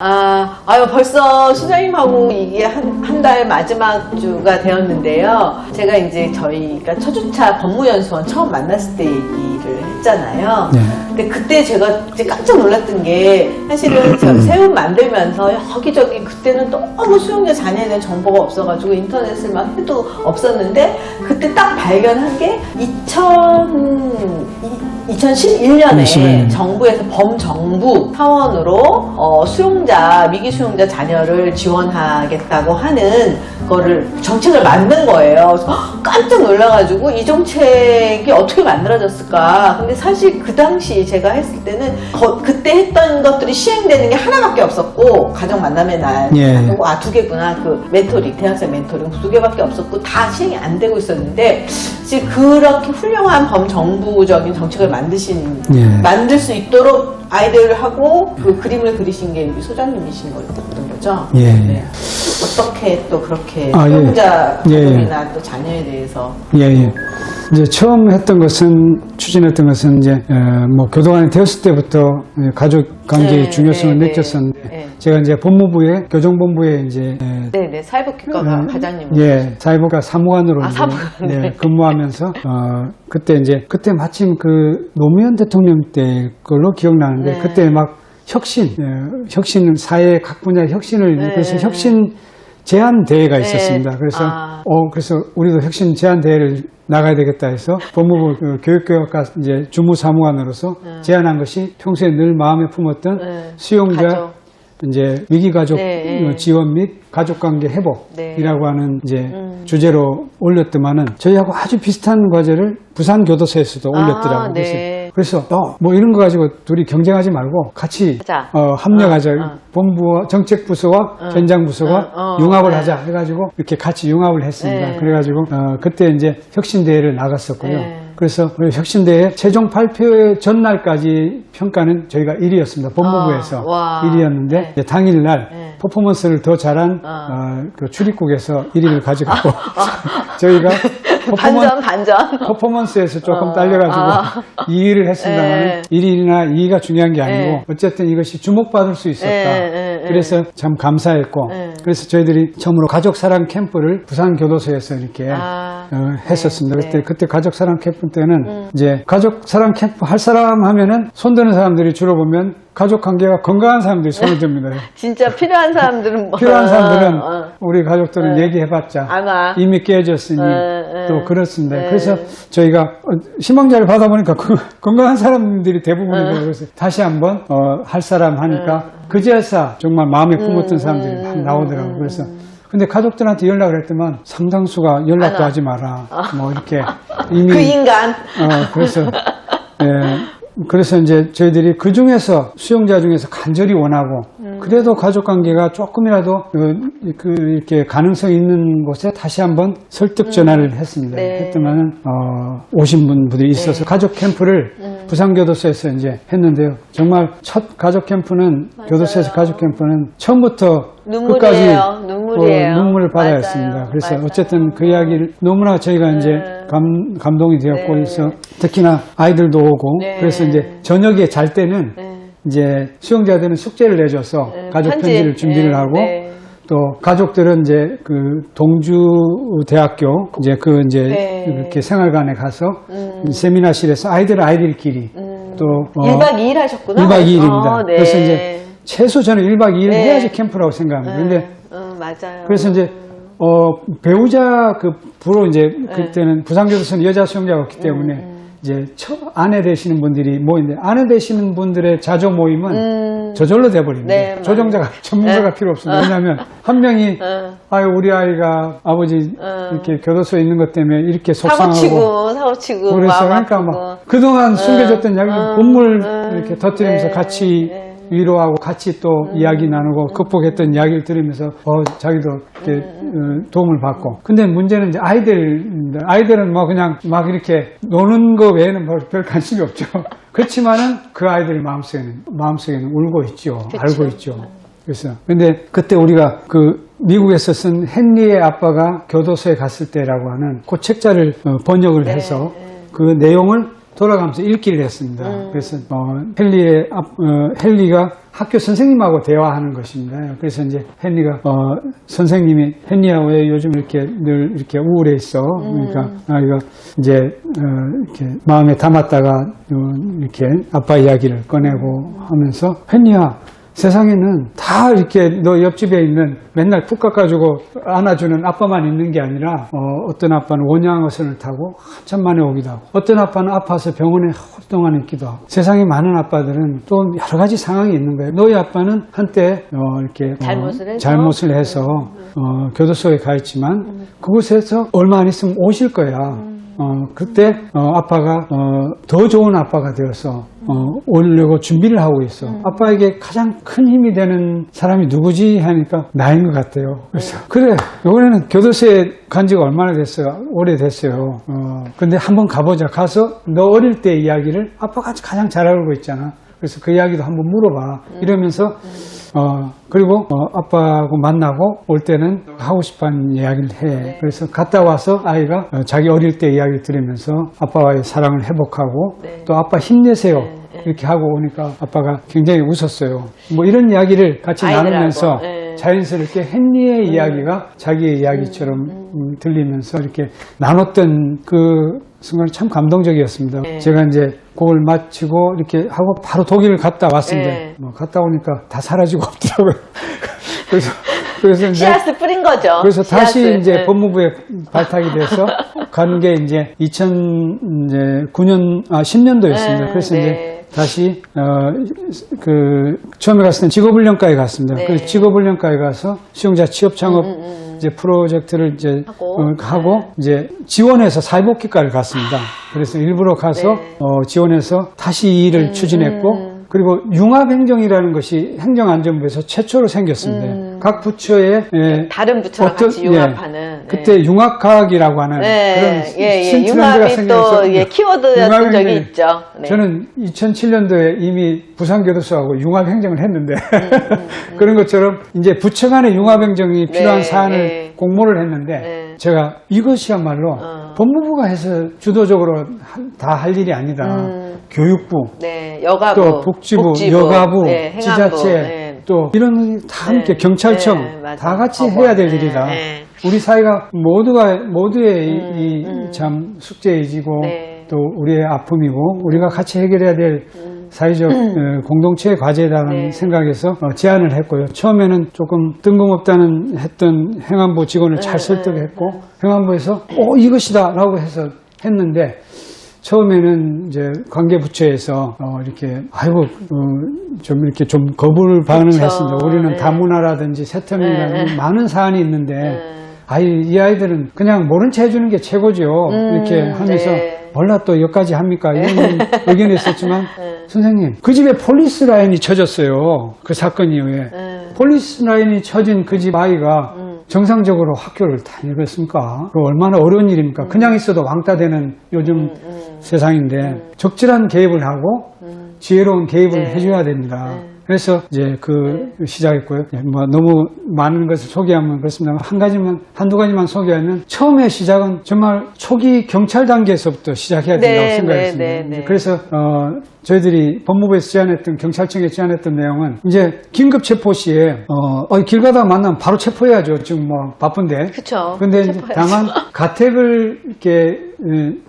아유, 벌써 수장님하고 이게 한 달 마지막 주가 되었는데요. 제가 이제 저희가 첫 주차 법무연수원 처음 만났을 때 얘기를 했잖아요. 네. 근데 그때 제가 이제 깜짝 놀랐던 게 사실은 세움 만들면서 여기저기 그때는 너무 수용자 자녀에 대한 정보가 없어가지고 인터넷을 막 해도 없었는데 그때 딱 발견한 게 2011년에 2011년. 정부에서 범정부 차원으로 수용자, 미기 수용자 자녀를 지원하겠다고 하는 거를 정책을 만든 거예요. 그래서 깜짝 놀라가지고 이 정책이 어떻게 만들어졌을까. 근데 사실 그 당시 제가 했을 때는 그때 했던 것들이 시행되는 게 하나밖에 없었고 가정 만남의 날 예. 두 개구나. 그 멘토링, 대학생 멘토링 두 개밖에 없었고 다 시행이 안 되고 있었는데 지금 그렇게 훌륭한 범정부적인 정책을 예. 만들 수 있도록 아이들하고 그 그림을 그리신 게 우리 소장님이신 거죠? 예. 네. 어떻게 또 그렇게 예. 수용자 예. 가족이나 또 자녀에 대해서 예. 이제 처음 했던 것은, 추진했던 것은 이제, 교도관이 되었을 때부터 가족 관계의 네, 중요성을 네, 느꼈었는데, 네. 제가 이제 법무부에, 교정본부에 이제, 네네 사회복지과 과장님 예, 사회복지과 사무관으로 이제, 사무관, 네. 근무하면서, 그때 마침 그 노무현 대통령 때 걸로 기억나는데, 네. 그때 막 혁신, 사회 각 분야의 혁신을, 네. 그래서 혁신 제안 대회가 있었습니다. 그래서, 그래서 우리도 혁신 제안 대회를 나가야 되겠다 해서 법무부 교육교육과 이제 주무사무관으로서 제안한 것이 평소에 늘 마음에 품었던 수용자 가족. 이제 위기가족 지원 및 가족관계 회복이라고 하는 이제 주제로 올렸더만은 저희하고 아주 비슷한 과제를 부산교도소에서도 올렸더라고요. 그래서 뭐 이런 거 가지고 둘이 경쟁하지 말고 같이 합력하자. 본부와 정책부서와 현장부서가 융합을 하자 해가지고 이렇게 같이 융합을 했습니다. 그래가지고 그때 이제 혁신대회를 나갔었고요. 그래서 혁신대회 최종 발표 전날까지 평가는 저희가 1위였습니다. 법무부에서 1위였는데 당일날 퍼포먼스를 더 잘한 그 출입국에서 1위를 가지고 저희가 반전 퍼포먼스에서 조금 딸려가지고 2위를 했습니다만 1위나 2위가 중요한 게 아니고 어쨌든 이것이 주목받을 수 있었다. 그래서 참 감사했고 그래서 저희들이 처음으로 가족사랑 캠프를 부산교도소에서 이렇게 했었습니다. 그때 가족사랑 캠프 때는 이제 가족사랑 캠프 할 사람 하면은 손드는 사람들이 주로 보면 가족 관계가 건강한 사람들이 손을 듭니다. 진짜 필요한 사람들은 필요한 사람들은 우리 가족들은 얘기해봤자 이미 깨졌으니 또 그렇습니다. 그래서 저희가 희망자를 받아보니까 건강한 사람들이 대부분이고 그래서 다시 한번 할 사람 하니까 그제야 정말 마음에 품었던 사람들이 많이 나오더라고요. 그래서 근데 가족들한테 연락을 했더만 상당수가 연락도 하지 마라. 뭐 이렇게 이미 그 인간 그래서 이제 저희들이 그 중에서 수용자 중에서 간절히 원하고 그래도 가족 관계가 조금이라도 이렇게 가능성 있는 곳에 다시 한번 설득 전화를 했습니다. 했더만은 오신 분들이 있어서 가족 캠프를 부산교도소에서 이제 했는데요. 정말 첫 가족 캠프는 교도소에서 가족 캠프는 처음부터 끝까지 눈물을 받아야 했습니다. 그래서 어쨌든 그 이야기를 너무나 저희가 이제 감동이 되었고 그래서 특히나 아이들도 오고 그래서 이제 저녁에 잘 때는 이제 수용자들은 숙제를 내줘서 가족 편지를 준비를 하고 또 가족들은 이제 그 동주대학교 이제 이렇게 생활관에 가서 세미나실에서 아이들끼리 또 1박 2일 하셨구나. 1박 2일입니다. 그래서 이제 최소 저는 1박 2일 해야지 캠프라고 생각합니다. 근데 맞아요. 그래서 이제 배우자 그 부로 이제 그때는 부산교도소는 여자 수용자가 없기 때문에 이제 아내 되시는 분들이 모이는데 아내 되시는 분들의 자조 모임은 저절로 돼버립니다. 조정자가 전문가가 필요 없습니다. 왜냐하면 한 명이 우리 아이가 아버지 이렇게 교도소에 있는 것 때문에 이렇게 속상하고 사고치고 그래서 그러니까 막 그동안 숨겨졌던 이야기를 본물 이렇게 터뜨리면서 같이 위로하고 같이 또 이야기 나누고 극복했던 이야기를 들으면서 자기도 이렇게 도움을 받고. 근데 문제는 이제 아이들은 뭐 그냥 막 이렇게 노는 거 외에는 별 관심이 없죠. 그렇지만은 그 아이들의 마음속에는 울고 있죠. 그쵸. 알고 있죠. 그래서 근데 그때 우리가 그 미국에서 쓴 헨리의 아빠가 교도소에 갔을 때라고 하는 그 책자를 번역을 해서 그 내용을 돌아가면서 읽기를 했습니다. 그래서 헨리가 학교 선생님하고 대화하는 것입니다. 그래서 이제 헨리가 선생님이 헨리야 왜 요즘 이렇게 늘 이렇게 우울해 있어? 그러니까 아이가 이제 이렇게 마음에 담았다가 이렇게 아빠 이야기를 꺼내고 하면서 헨리야 세상에는 다 이렇게 너 옆집에 있는 맨날 푹 깎아주고 안아주는 아빠만 있는 게 아니라 어떤 아빠는 원양어선을 타고 한참 만에 오기도 하고 어떤 아빠는 아파서 병원에 오랫동안 있기도 하고 세상에 많은 아빠들은 또 여러 가지 상황이 있는 거예요. 너희 아빠는 한때 이렇게 잘못을 해서 교도소에 가 있지만 그곳에서 얼마 안 있으면 오실 거야. 그때 아빠가 더 좋은 아빠가 되어서 오려고 준비를 하고 있어. 아빠에게 가장 큰 힘이 되는 사람이 누구지? 하니까 나인 것 같아요. 그래서 그래 이번에는 교도소에 간 지가 얼마나 됐어요? 오래됐어요. 근데 한번 가보자. 가서 너 어릴 때 이야기를 아빠가 가장 잘 알고 있잖아. 그래서 그 이야기도 한번 물어봐. 이러면서 그리고 아빠하고 만나고 올 때는 하고 싶은 이야기를 해. 그래서 갔다 와서 아이가 자기 어릴 때 이야기를 들으면서 아빠와의 사랑을 회복하고 또 아빠 힘내세요. 이렇게 하고 오니까 아빠가 굉장히 웃었어요. 뭐 이런 이야기를 같이 나누면서 자연스럽게 헨리의 이야기가 자기의 이야기처럼 들리면서 이렇게 나눴던 그 순간이 참 감동적이었습니다. 제가 이제 곡을 마치고 이렇게 하고 바로 독일을 갔다 왔는데 갔다 오니까 다 사라지고 없더라고요. 그래서 이제 씨앗을 뿌린 거죠. 그래서 다시 이제 법무부에 발탁이 돼서 간 게 이제 2009년 10년도였습니다. 그래서 이제 다시 처음에 갔을 땐 직업훈련과에 갔습니다. 그래서 직업훈련과에 가서 수용자 취업 창업 이제 프로젝트를 이제 하고 이제 지원해서 사회복지과를 갔습니다. 그래서 일부러 가서 지원해서 다시 이 일을 추진했고 그리고 융합행정이라는 것이 행정안전부에서 최초로 생겼습니다. 각 부처의 다른 부처랑 같이 융합하는 그때 융합과학이라고 하는 그런 융합이 또 키워드였던 적이 있죠. 저는 2007년도에 이미 부산교도소하고 융합행정을 했는데 그런 것처럼 이제 부처 간의 융합행정이 필요한 사안을 공모를 했는데 제가 이것이야말로 법무부가 해서 주도적으로 다 할 일이 아니라 교육부, 여가부, 또 복지부, 여가부, 지자체, 또 이런 다 함께 경찰청 다 같이 해야 될 일이다. 우리 사회가 모두의 이 참 숙제이지고 또 우리의 아픔이고 우리가 같이 해결해야 될 사회적 공동체의 과제라는 생각에서 제안을 했고요. 처음에는 조금 뜬금없다는 했던 행안부 직원을 잘 설득했고 행안부에서 이것이다 라고 해서 했는데 처음에는 이제 관계부처에서 이렇게 좀 거부를 반응했습니다. 우리는 다문화라든지 세터민이라든지 많은 사안이 있는데 이 아이들은 그냥 모른 채 해주는 게 최고죠. 이렇게 하면서 몰라 또 여기까지 합니까? 이런 의견이 있었지만 선생님 그 집에 폴리스 라인이 쳐졌어요. 그 사건 이후에 폴리스 라인이 쳐진 그 집 아이가 정상적으로 학교를 다니겠습니까? 그 얼마나 어려운 일입니까? 그냥 있어도 왕따 되는 요즘 세상인데 적절한 개입을 하고 지혜로운 개입을 해줘야 됩니다. 그래서 이제 시작했고요. 뭐 너무 많은 것을 소개하면 그렇습니다. 한두 가지만 소개하면 처음에 시작은 정말 초기 경찰 단계에서부터 시작해야 된다고 생각했습니다. 그래서 저희들이 법무부에서 제안했던 경찰청에 제안했던 내용은 이제 긴급 체포 시에 길 가다가 만나면 바로 체포해야죠. 지금 뭐 바쁜데. 그렇죠. 근데 다만 가택을 이렇게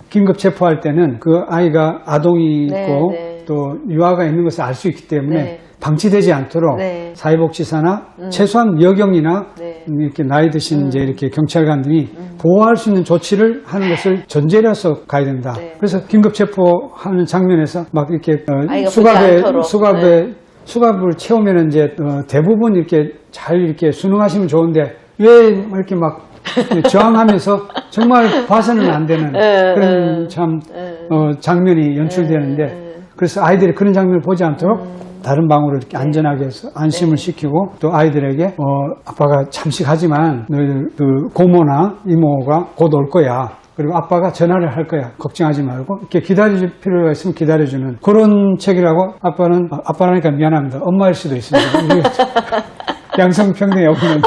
긴급 체포할 때는 그 아이가 아동이 있고 또 유아가 있는 것을 알 수 있기 때문에 방치되지 않도록 사회복지사나 최소한 여경이나 이렇게 나이 드신 이제 이렇게 경찰관들이 보호할 수 있는 조치를 하는 것을 전제로서 가야 된다. 그래서 긴급 체포하는 장면에서 막 이렇게 수갑을 채우면 이제 대부분 이렇게 잘 이렇게 순응하시면 좋은데 왜 이렇게 막 저항하면서 정말 봐서는 안 되는 그런 참 장면이 연출되는데 그래서 아이들이 그런 장면을 보지 않도록 다른 방으로 이렇게 안전하게 해서 안심을 시키고 또 아이들에게 아빠가 잠시 가지만 너희들 그 고모나 이모가 곧 올 거야. 그리고 아빠가 전화를 할 거야. 걱정하지 말고 이렇게 기다릴 필요가 있으면 기다려주는 그런 책이라고 아빠라니까 미안합니다. 엄마일 수도 있습니다. 양성평등에 없는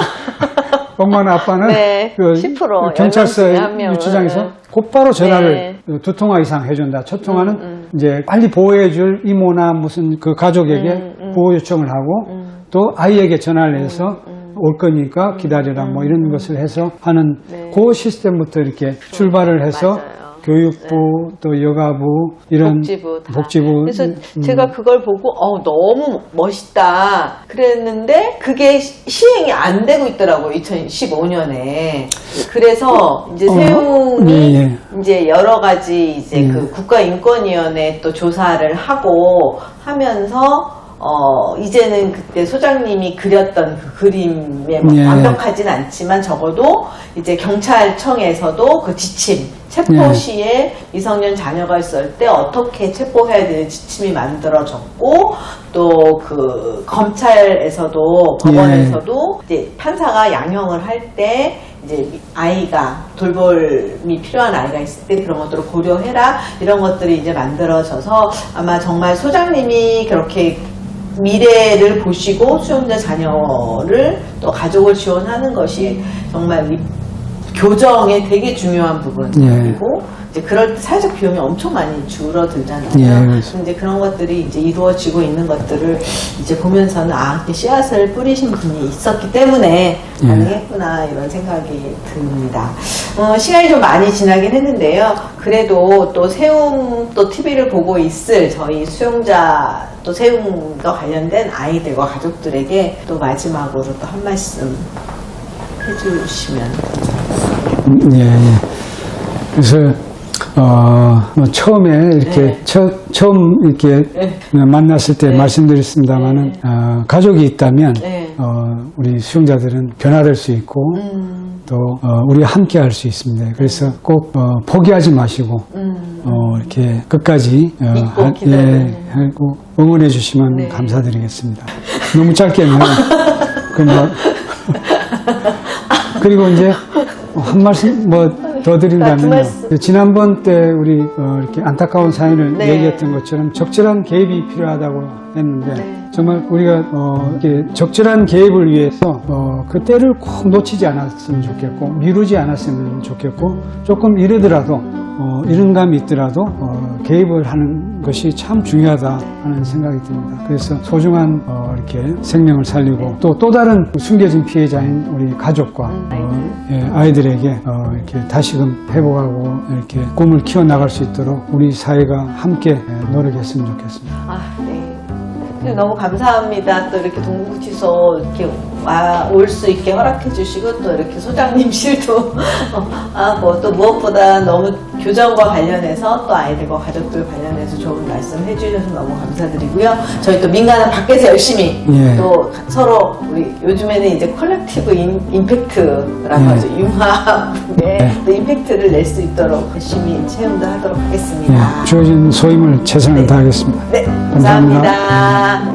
엄마나 아빠는 10% 경찰서 유치장에서 곧바로 전화를 두 통화 이상 해준다. 첫 통화는 이제 빨리 보호해줄 이모나 무슨 그 가족에게 보호 요청을 하고 또 아이에게 전화를 해서 올 거니까 기다려라 뭐 이런 것을 해서 하는 그 시스템부터 이렇게 출발을 해서 맞아요. 교육부 또 여가부 이런 복지부 다. 복지부 그래서 제가 그걸 보고 너무 멋있다 그랬는데 그게 시행이 안 되고 있더라고요. 2015년에. 그래서 이제 세웅이 예. 이제 여러 가지 이제 그 국가인권위원회 또 조사를 하고 하면서 이제는 그때 소장님이 그렸던 그 그림에 예. 완벽하진 않지만 적어도 이제 경찰청에서도 그 지침, 체포 시에 미성년 자녀가 있을 때 어떻게 체포해야 되는 지침이 만들어졌고 또 그 검찰에서도 법원에서도 이제 판사가 양형을 할 때 이제 아이가 돌봄이 필요한 아이가 있을 때 그런 것들을 고려해라 이런 것들이 이제 만들어져서 아마 정말 소장님이 그렇게 미래를 보시고 수용자 자녀를 또 가족을 지원하는 것이 정말 이 교정에 되게 중요한 부분이고 이제 그럴 때 사회적 비용이 엄청 많이 줄어들잖아요. 이제 그런 것들이 이제 이루어지고 있는 것들을 이제 보면서는 이렇게 씨앗을 뿌리신 분이 있었기 때문에 가능했구나 이런 생각이 듭니다. 시간이 좀 많이 지나긴 했는데요. 그래도 또 세움 또 TV를 보고 있을 저희 수용자 또 세움과 관련된 아이들과 가족들에게 또 마지막으로 또 한 말씀 해주시면 예. 그래서 뭐 처음에 이렇게 처음 이렇게 만났을 때 말씀드렸습니다만은 가족이 있다면 우리 수용자들은 변화될 수 있고 또 우리 함께 할 수 있습니다. 그래서 꼭 포기하지 마시고 이렇게 끝까지 하고 응원해 주시면 감사드리겠습니다. 너무 짧게 했네요. 그리고 이제 한 말씀 뭐 더 드린다면 지난번 때 우리 이렇게 안타까운 사연을 얘기했던 것처럼 적절한 개입이 필요하다고 했는데 정말 우리가 이렇게 적절한 개입을 위해서 그 때를 꼭 놓치지 않았으면 좋겠고 미루지 않았으면 좋겠고 조금 이르더라도 이른 감이 있더라도 개입을 하는 것이 참 중요하다 하는 생각이 듭니다. 그래서 소중한 이렇게 생명을 살리고 또 다른 숨겨진 피해자인 우리 가족과 아이들에게 이렇게 다시금 회복하고 이렇게 꿈을 키워나갈 수 있도록 우리 사회가 함께 노력했으면 좋겠습니다. 너무 감사합니다. 또 이렇게 동구구치소 이렇게 올 수 있게 허락해 주시고 또 이렇게 소장님실도 하고 또 무엇보다 너무 교정과 관련해서 또 아이들과 가족들 관련해서 좋은 말씀 해주셔서 너무 감사드리고요. 저희 또 민간은 밖에서 열심히 또 서로 우리 요즘에는 이제 컬렉티브 임팩트라고 하죠. 융합의 또 임팩트를 낼 수 있도록 열심히 체험도 하도록 하겠습니다. 주어진 소임을 최선을 다하겠습니다. 감사합니다.